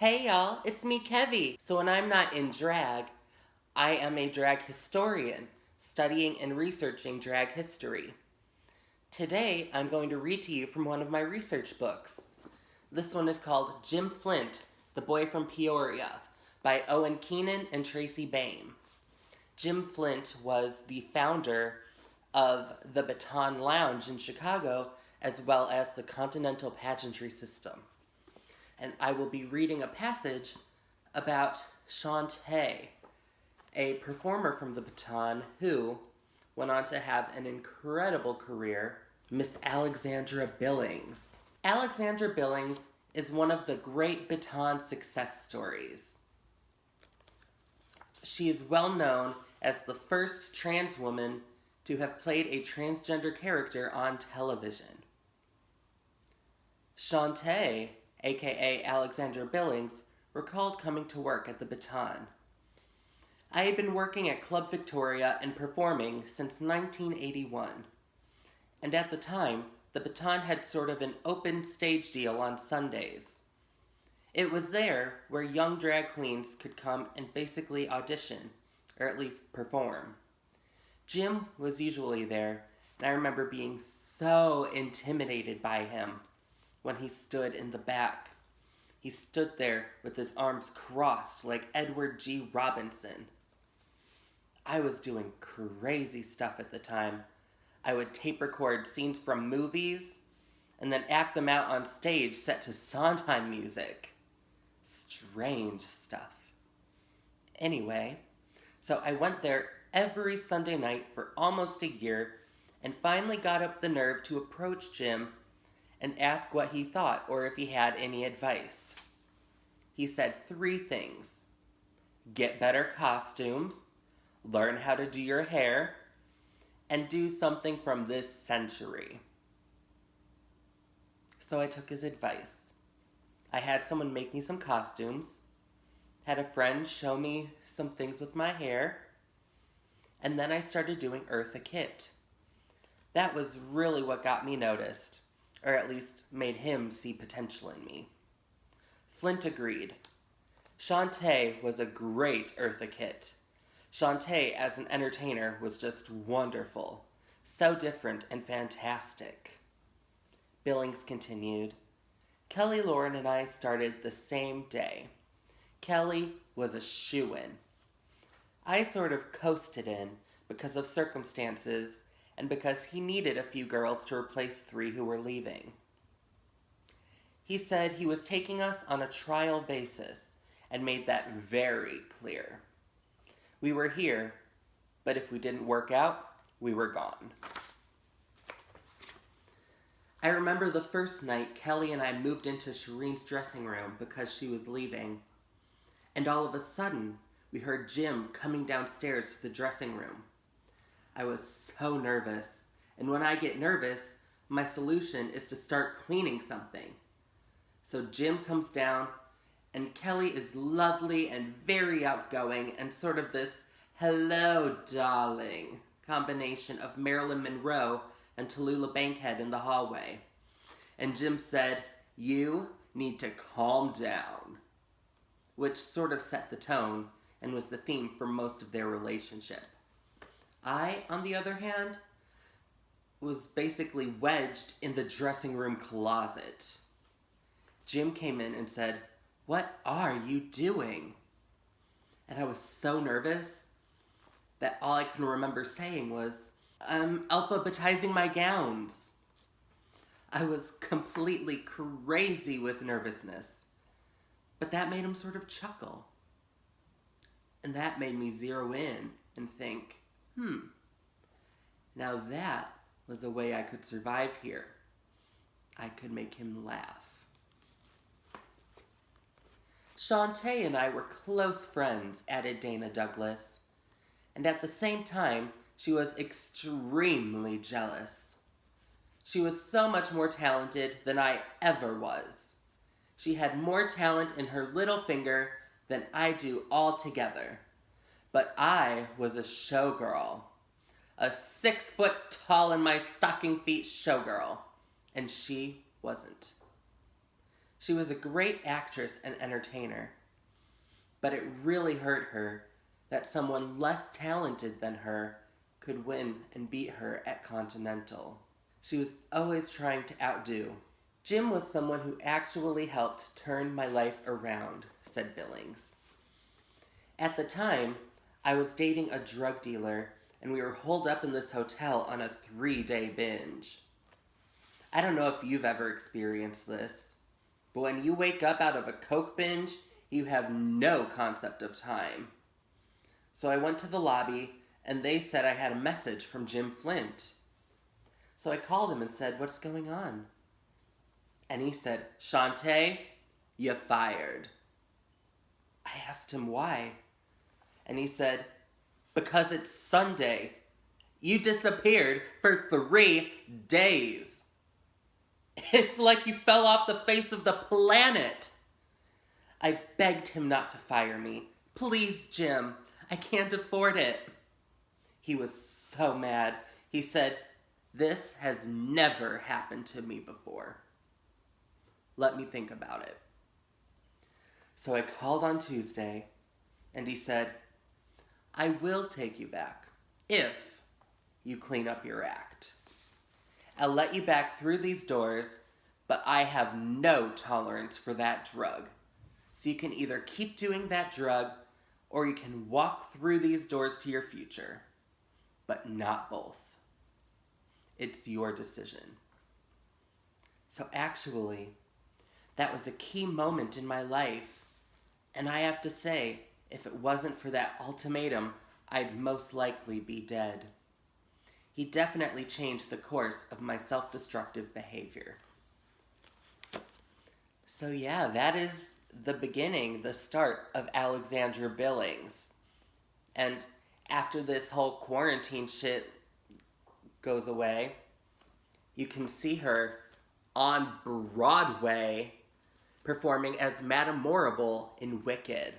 Hey y'all, it's me, Kevvie. So when I'm not in drag, I am a drag historian, studying and researching drag history. Today, I'm going to read to you from one of my research books. This one is called Jim Flint, The Boy from Peoria, by Owen Keenan and Tracy Bain. Jim Flint was the founder of the Baton Lounge in Chicago, as well as the Continental Pageantry System. And I will be reading a passage about Shantae, a performer from the Baton who went on to have an incredible career, Miss Alexandra Billings. Alexandra Billings is one of the great Baton success stories. She is well known as the first trans woman to have played a transgender character on television. Shantae, aka Alexandra Billings, recalled coming to work at the Baton. I had been working at Club Victoria and performing since 1981. And at the time, the Baton had sort of an open stage deal on Sundays. It was there where young drag queens could come and basically audition, or at least perform. Jim was usually there, and I remember being so intimidated by him when he stood in the back. He stood there with his arms crossed like Edward G. Robinson. I was doing crazy stuff at the time. I would tape record scenes from movies and then act them out on stage set to Sondheim music. Strange stuff. Anyway, so I went there every Sunday night for almost a year and finally got up the nerve to approach Jim and ask what he thought or if he had any advice. He said 3 things. Get better costumes, learn how to do your hair, and do something from this century. So I took his advice. I had someone make me some costumes, had a friend show me some things with my hair, and then I started doing Eartha Kitt. That was really what got me noticed, or at least made him see potential in me. Flint agreed. Shantae was a great Eartha Kitt. Shantae as an entertainer was just wonderful, so different and fantastic. Billings continued. Kelly Lauren and I started the same day. Kelly was a shoo-in. I sort of coasted in because of circumstances and because he needed a few girls to replace 3 who were leaving. He said he was taking us on a trial basis and made that very clear. We were here, but if we didn't work out, we were gone. I remember the first night Kelly and I moved into Shireen's dressing room because she was leaving, and all of a sudden, we heard Jim coming downstairs to the dressing room. I was so nervous, and when I get nervous, my solution is to start cleaning something. So Jim comes down, and Kelly is lovely and very outgoing and sort of this hello, darling combination of Marilyn Monroe and Tallulah Bankhead in the hallway. And Jim said, "You need to calm down," which sort of set the tone and was the theme for most of their relationship. I, on the other hand, was basically wedged in the dressing room closet. Jim came in and said, "What are you doing?" And I was so nervous that all I can remember saying was, "I'm alphabetizing my gowns." I was completely crazy with nervousness, but that made him sort of chuckle. And that made me zero in and think, now that was a way I could survive here. I could make him laugh. Shantae and I were close friends, added Dana Douglas. And at the same time, she was extremely jealous. She was so much more talented than I ever was. She had more talent in her little finger than I do altogether. But I was a showgirl. A 6 foot tall in my stocking feet showgirl. And she wasn't. She was a great actress and entertainer, but it really hurt her that someone less talented than her could win and beat her at Continental. She was always trying to outdo. Jim was someone who actually helped turn my life around, said Billings. At the time, I was dating a drug dealer, and we were holed up in this hotel on a 3-day binge. I don't know if you've ever experienced this, but when you wake up out of a coke binge, you have no concept of time. So I went to the lobby, and they said I had a message from Jim Flint. So I called him and said, "What's going on?" And he said, "Shantae, you're fired." I asked him why. And he said, "Because it's Sunday. You disappeared for 3 days. It's like you fell off the face of the planet." I begged him not to fire me. "Please, Jim, I can't afford it." He was so mad. He said, "This has never happened to me before. Let me think about it." So I called on Tuesday, and he said, "I will take you back if you clean up your act. I'll let you back through these doors, but I have no tolerance for that drug. So you can either keep doing that drug, or you can walk through these doors to your future, but not both. It's your decision." So actually, that was a key moment in my life, and I have to say, if it wasn't for that ultimatum, I'd most likely be dead. He definitely changed the course of my self-destructive behavior. So yeah, that is the beginning, the start of Alexandra Billings. And after this whole quarantine shit goes away, you can see her on Broadway performing as Madame Morrible in Wicked.